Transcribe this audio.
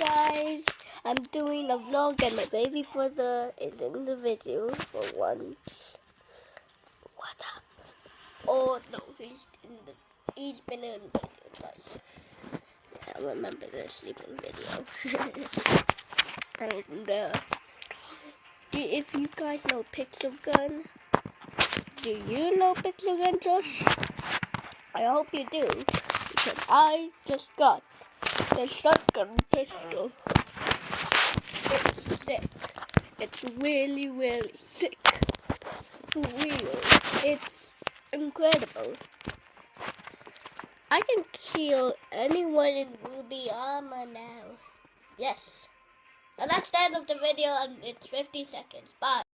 guys, I'm doing a vlog and my baby brother is in the video for once. What up? Oh no, he's been in the video twice. I remember the sleeping video. And if you guys know Pixel Gun, do you know Pixel Gun, Josh? I hope you do, because I just got the shotgun pistol. It's sick. It's really, really sick. For real. It's incredible. I can kill anyone in ruby armor now. Yes. And that's the end of the video, and it's 50 seconds. Bye.